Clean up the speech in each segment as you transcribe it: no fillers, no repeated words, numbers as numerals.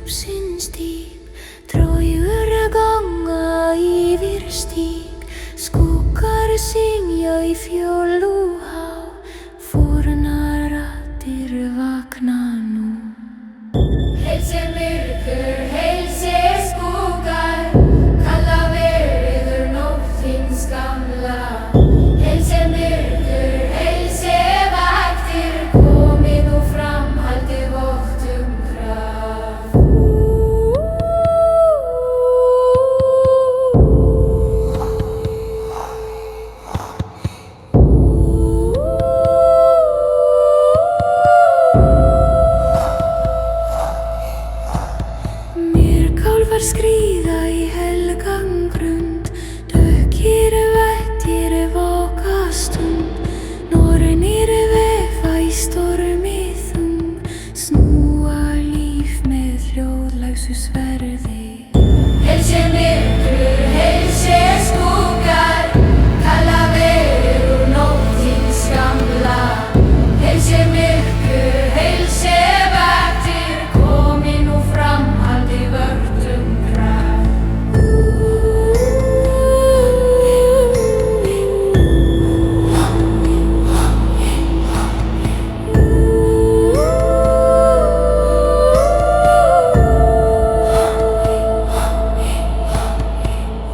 djúpsins dýp, draugur að ganga yfir stíg, skuggar syngja í fjólúhá, fornar raddir vakna nú. Heilse myrkur, heilse skuggar, kalla verður nóttin gamla. Heilse myrkur, heilse vaktir, komið nú fram, haldið vogt kraft. Myrkálfar skríða í helgan grund, dökkir vættir vaka stund, nornir vefa í stormi þung, snúa líf með hljóðlausu sverði. Heilse myrkur, heilse skuggar, kalla verður nóttins gamla. Heilse myrkur, heilse vaktir, komið nú fram, haldið vörð kraft.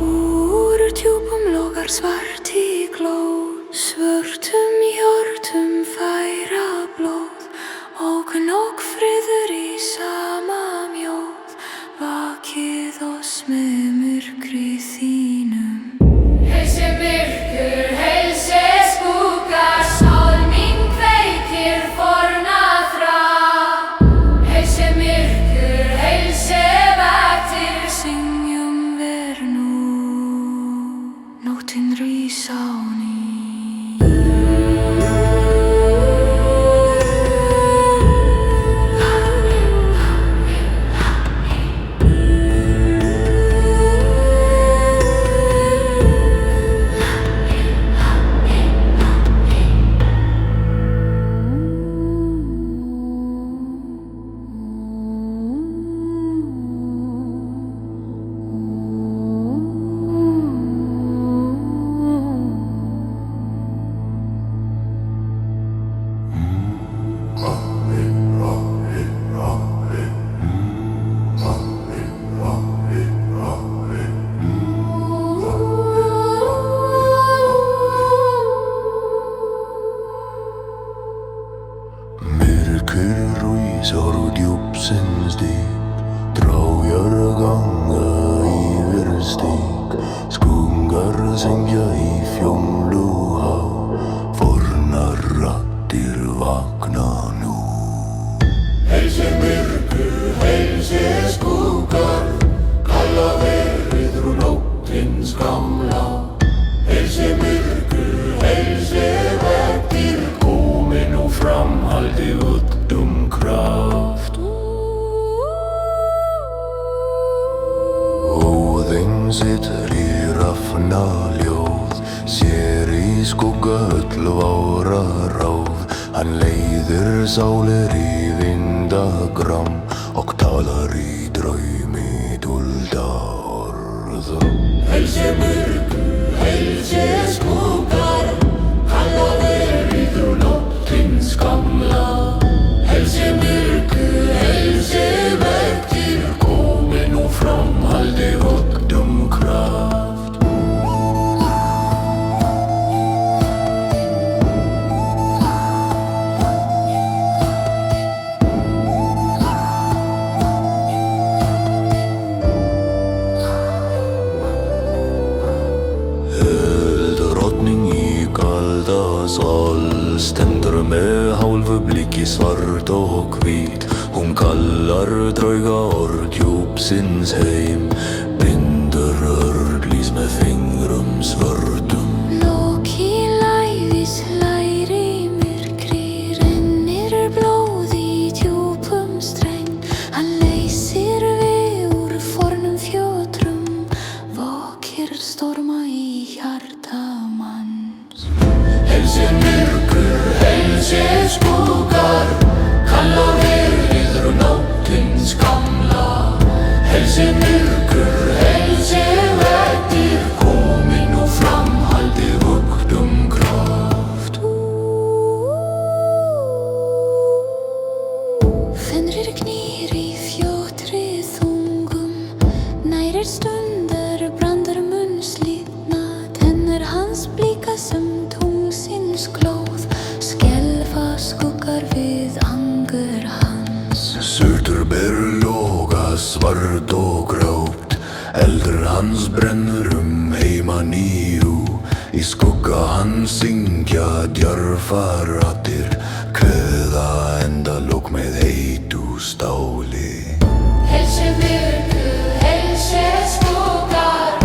Úr djúpum logar svarti glóð, svörtum hjörtum færa blóð, ógnokk friður í sama mjóð, vakið oss með myrkri þínum. Heilse myrkur, heilse skuggar, sál mín kveikir forna þrá. Heilse myrkur, heilse vaktir, syngjum ver nú, nóttin rís á ný. Myrkur rís úr djúpsins dýp, draugar að ganga yfir stíg, skuggar syngja í fjólúhá, fornar raddir vakna nú. Heilse myrkur, heilse skuggar, kalla verður nóttins gamla. Heilse myrkur, heilse vaktir, komið nú fram, haldið vott kraft. Óðinn situr í rafnaljóð, sér í skugga öll vára ráð, hann leiðir sálir í vindagram og talar í draumi dulda orð. Heilse myrkur, heilse skuggar, kalla verður nóttins gamla. Heilse myrkur, heilse vaktir, komið nú fram, haldið vott kraft. Drottning í kalda sal, stendur með hálfu blikki svart og hvít, hún kallar drauga orð djúpsins heim, bindur örglís með fingrum svörtum. Loki lævis læri myrkri, rennir blóð í djúpum streng, hann leysir við úr fornum fjötrum, vakir storma í hjarta manns. Heilse myrkur, heilse skuggar, kalla verður nóttins gamla. svart og grátt. Eldur hans brennur heiman í hú. Í skugga hans syngja djarfar raddir, kveða endalok með heitu stáli. Myrkur, skuggar,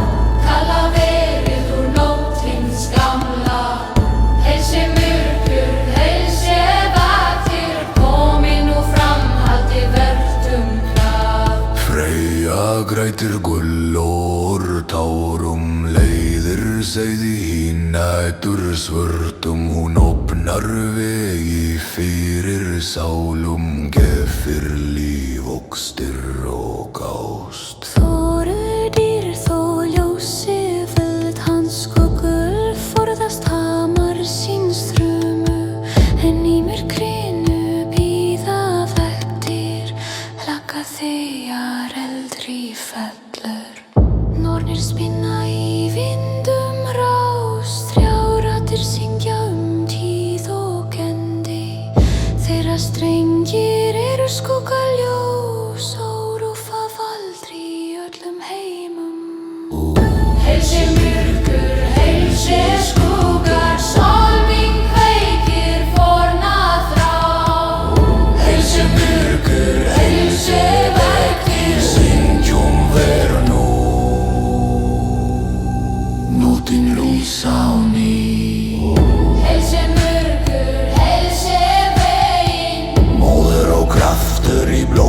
kalla verið úr nótt hins gamla. Myrkur, vaktir, komin nú fram, haldi verðum kraf. Freyja grætir gull og tárum, leiðir seiði í nætur svörtum. Hún opnar vegi fyrir sálum, gefur líf og styrr og ást. Þóru dýr þó ljósi völd, hans skuggur forðast hamar síns þrumu. En í myrkrinu bíða vættir, hlakka þegar eldri fellur. Nornir spinna í vindum rás, þrjáratir syngja tíð og endi. Þeirra strengir eru skuggaljós, órúfa valdri í öllum heimum. Myrkur, skuggar, sólving kveikir forna þrá. Myrkur, vaktir, syngjum vera nú. Nóttin rís á ný. myrkur, veginn. Móður og kraftur í blóð.